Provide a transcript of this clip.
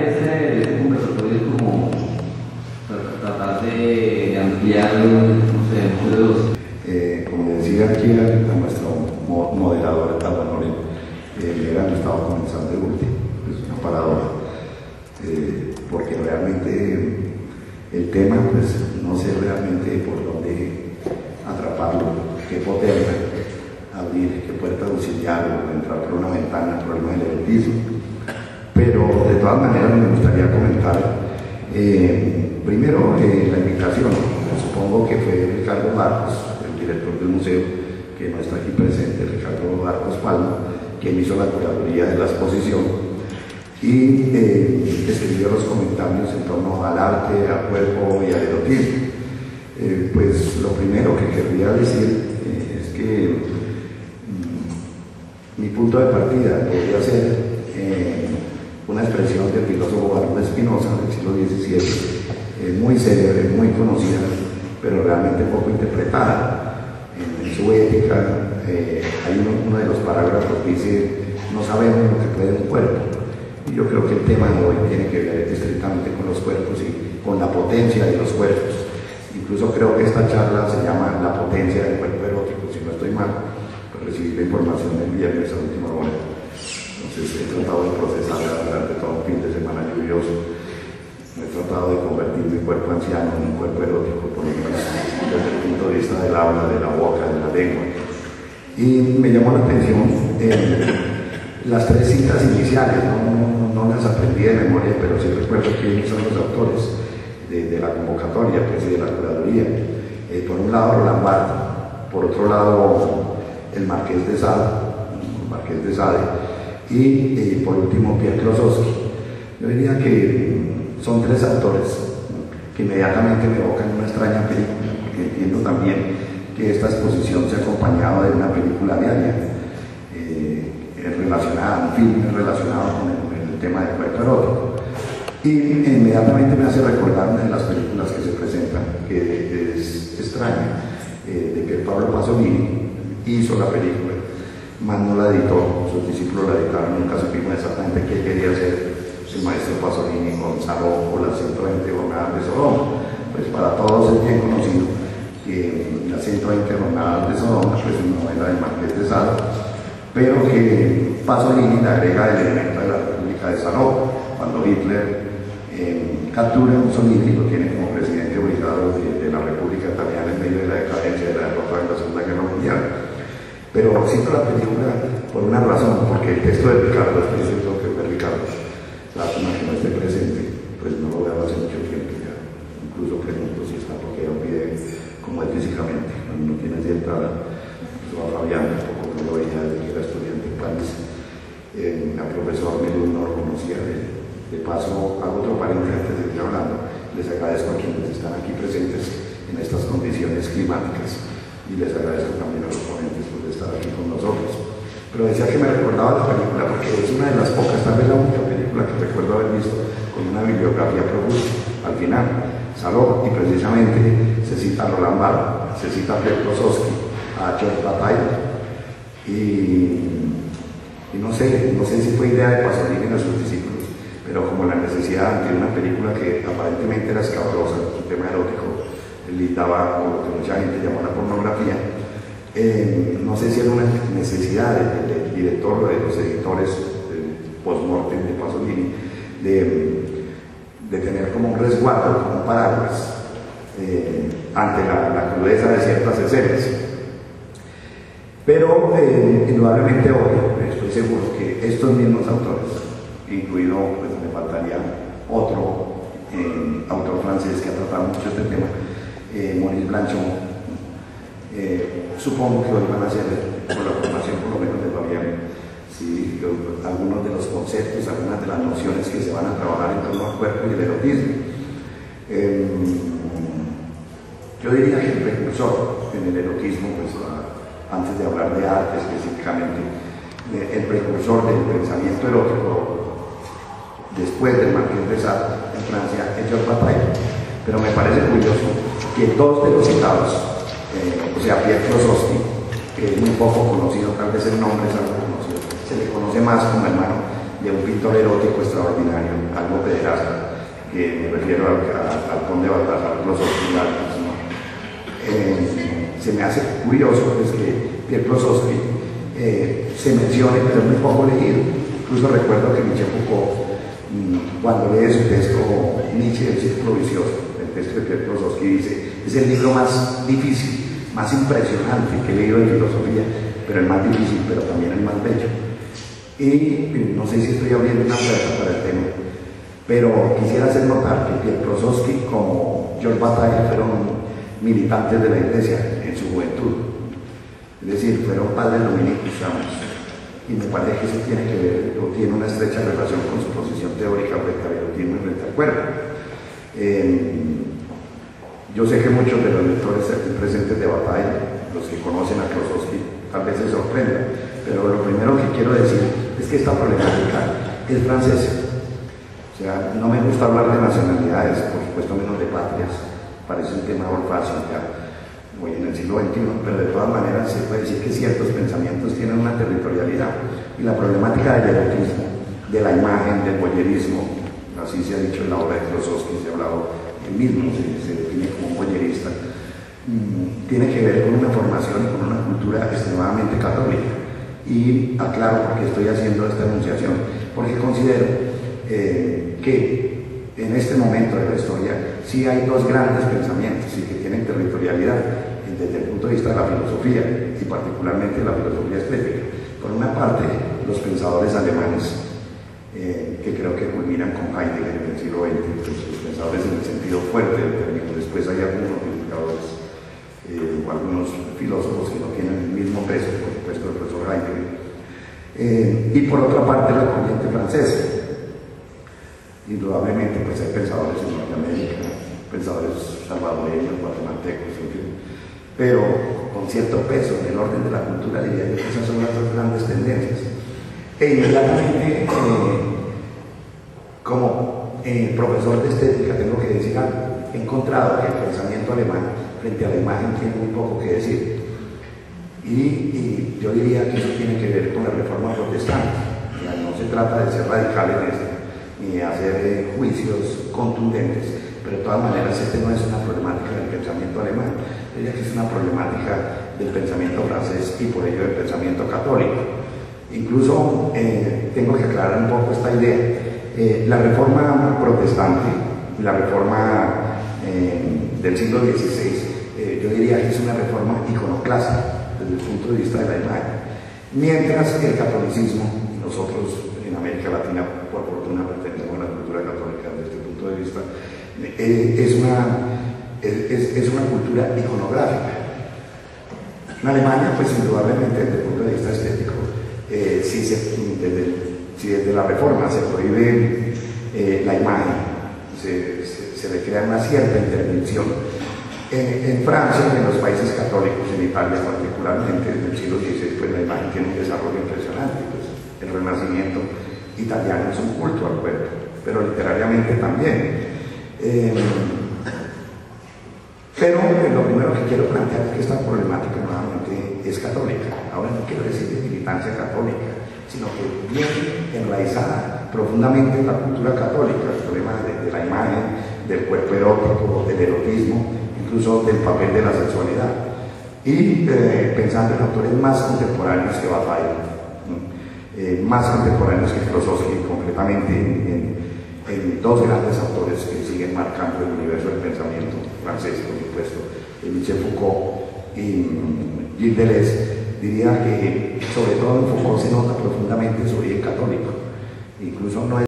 Este conversatorio es como tratar de ampliar, no sé, muchos de los... Como decía aquí a nuestro moderador, han estado comenzando de último, es una paradoja, porque realmente el tema, pues no sé realmente por dónde atraparlo, qué poder abrir, qué puerta auxiliar o entrar por una ventana, por el erotismo. Pero de todas maneras me gustaría comentar primero la invitación. Supongo que fue Ricardo Marcos, el director del museo, que no está aquí presente, Ricardo Marcos Palma, quien hizo la curaduría de la exposición y escribió los comentarios en torno al arte, al cuerpo y al erotismo. Pues lo primero que querría decir es que mi punto de partida podría ser una expresión del filósofo Baruch Spinoza del siglo XVII, muy célebre, muy conocida, pero realmente poco interpretada. En su ética hay uno de los parágrafos que dice: no sabemos lo que puede un cuerpo. Y yo creo que el tema de hoy tiene que ver estrictamente con los cuerpos y con la potencia de los cuerpos. Incluso creo que esta charla se llama La potencia del cuerpo erótico, si no estoy mal, pues recibí la información del viernes a última hora. Entonces he tratado de procesarla durante todo un fin de semana lluvioso. He tratado de convertir mi cuerpo anciano en un cuerpo erótico, por lo menos desde el punto de vista del habla, de la boca, de la lengua. Y me llamó la atención las tres citas iniciales, no las aprendí de memoria, pero sí recuerdo quiénes son los autores de la convocatoria, pues, y de la curaduría. Por un lado Roland Barthes, por otro lado el Marqués de Sade, y por último Pierre Klossowski. Yo diría que son tres autores que inmediatamente me evocan una extraña película, porque entiendo también que esta exposición se ha acompañado de una película diaria relacionada, un filme relacionado con el tema del cuerpo erótico. Y inmediatamente me hace recordar una de las películas que se presentan, que es extraña, de que Pablo Pasolini hizo la película, más no la editó, sus discípulos la editaron, nunca supimos exactamente qué quería hacer el maestro Pasolini con Saló o las 120 jornadas de Sodoma. Pues para todos es bien conocido que las 120 jornadas de Sodoma pues, es una novela del Marqués de Sade, pero que Pasolini le agrega el elemento de la República de Saló, cuando Hitler captura a Mussolini y lo tiene como presidente obligado de la República Italiana en medio de la decadencia de la derrota de la Segunda Guerra Mundial. Pero cito la película por una razón, porque el texto de Ricardo, estoy diciendo que fue Ricardo, lástima que no esté presente, pues no lo veo hace mucho tiempo ya. Incluso pregunto si está, porque era un video como es físicamente, cuando no tiene cierta edad. Pues a Fabián, tampoco no lo veía desde que era estudiante en París. La profesora Melú no lo conocía. De paso, hago otro paréntesis antes de ir hablando. Les agradezco a quienes están aquí presentes en estas condiciones climáticas y les agradezco también a los ponentes por estar aquí con nosotros. Pero decía que me recordaba la película porque es una de las pocas, tal vez la única película que recuerdo haber visto con una bibliografía profunda al final. Saló, y precisamente se cita a Roland Barthes, se cita a Pierre Klossowski, a Georges Bataille, y no sé si fue idea de Pasolini y de sus discípulos, pero como la necesidad ante una película que aparentemente era escabrosa, un tema erótico, lindaba con lo que mucha gente llamó la pornografía. No sé si era una necesidad del director o de los editores del post-mortem de Pasolini de tener como un resguardo, como un paraguas ante la crudeza de ciertas escenas. Pero indudablemente hoy estoy seguro que estos mismos autores, incluido, pues me faltaría otro autor francés que ha tratado mucho este tema, Maurice Blanchon, supongo que hoy van a hacer, por la formación por lo menos de Fabián, sí, algunos de los conceptos, algunas de las nociones que se van a trabajar en torno al cuerpo y el erotismo. Yo diría que el precursor en el erotismo, pues antes de hablar de arte específicamente, el precursor del pensamiento erótico después del Marqués de Sade en Francia es Georges Bataille. Pero me parece curioso que dos de los citados, o sea, Pierre Klossowski, que es muy poco conocido, tal vez el nombre es algo conocido, se le conoce más como hermano de un pintor erótico extraordinario, algo pederasta, que me refiero al conde Baltasar Klosowski, ¿no? Se me hace curioso pues, que Pierre Klosowski se mencione, pero es muy poco leído. Incluso recuerdo que Michel Foucault, cuando lee su texto Nietzsche, el círculo vicioso, el texto de Pierre Klosowski, dice, es el libro más difícil, más impresionante que he leído en filosofía, pero el más difícil, pero también el más bello. Y no sé si estoy abriendo una puerta para el tema, pero quisiera hacer notar que Pierre Klosowski como Georges Bataille fueron militantes de la Iglesia en su juventud, es decir, fueron padres dominicos, y me parece que eso tiene que ver, o tiene una estrecha relación con su posición teórica frente al erotismo y frente al cuerpo. Yo sé que muchos de los lectores aquí presentes de Bataille, los que conocen a Klosowski, tal vez se sorprendan, pero lo primero que quiero decir es que esta problemática es francesa. O sea, no me gusta hablar de nacionalidades, por supuesto menos de patrias, parece un tema orfácil ya hoy en el siglo XXI, pero de todas maneras se puede decir que ciertos pensamientos tienen una territorialidad, y la problemática del erotismo, de la imagen, del voyerismo, así se ha dicho en la obra de Klosowski, se ha hablado, él mismo se define como un voyerista, tiene que ver con una formación y con una cultura extremadamente católica. Y aclaro por qué estoy haciendo esta enunciación, porque considero que en este momento de la historia sí hay dos grandes pensamientos y que tienen territorialidad desde el punto de vista de la filosofía y particularmente la filosofía estética. Por una parte, los pensadores alemanes, que creo que culminan con Heidegger en el siglo XX, pues, los pensadores en el sentido fuerte del término. Después hay algunos filosofadores o algunos filósofos que no tienen el mismo peso, por supuesto, el profesor Heidegger. Y por otra parte, la corriente francesa. Indudablemente, pues hay pensadores en Norteamérica, pensadores salvadoreños, guatemaltecos, en fin, pero con cierto peso en el orden de la cultura, diría yo que esas son las dos grandes tendencias. E inmediatamente, como profesor de estética, tengo que decir algo. He encontrado que el pensamiento alemán frente a la imagen tiene muy poco que decir. Y yo diría que eso tiene que ver con la reforma protestante. Ya no se trata de ser radical en esto, ni hacer juicios contundentes, pero de todas maneras este no es una problemática del pensamiento alemán, diría que es una problemática del pensamiento francés y por ello del pensamiento católico. Incluso tengo que aclarar un poco esta idea. La reforma protestante, la reforma del siglo XVI, yo diría que es una reforma iconoclástica desde el punto de vista de la imagen, mientras que el catolicismo, y nosotros en América Latina por fortuna pertenecemos a la cultura católica desde este punto de vista, es una cultura iconográfica. En Alemania, pues indudablemente desde el punto de vista estético, si desde la reforma se prohíbe la imagen, se le crea una cierta intervención. En Francia y en los países católicos, en Italia particularmente, desde el siglo XVI, pues la imagen tiene un desarrollo impresionante. Pues, el Renacimiento italiano es un culto al cuerpo, pero literariamente también. Pero lo primero que quiero plantear es que esta problemática nuevamente es católica. Ahora no quiero decir de militancia católica, sino que viene enraizada profundamente en la cultura católica, el problema de la imagen, del cuerpo erótico, del erotismo, incluso del papel de la sexualidad. Y pensando en autores más contemporáneos que Bataille, más contemporáneos que Klosowski, concretamente en dos grandes autores que siguen marcando el universo del pensamiento francés, por supuesto, Michel Foucault y Gilles Deleuze. Diría que sobre todo en Foucault se nota profundamente su origen católico, incluso no es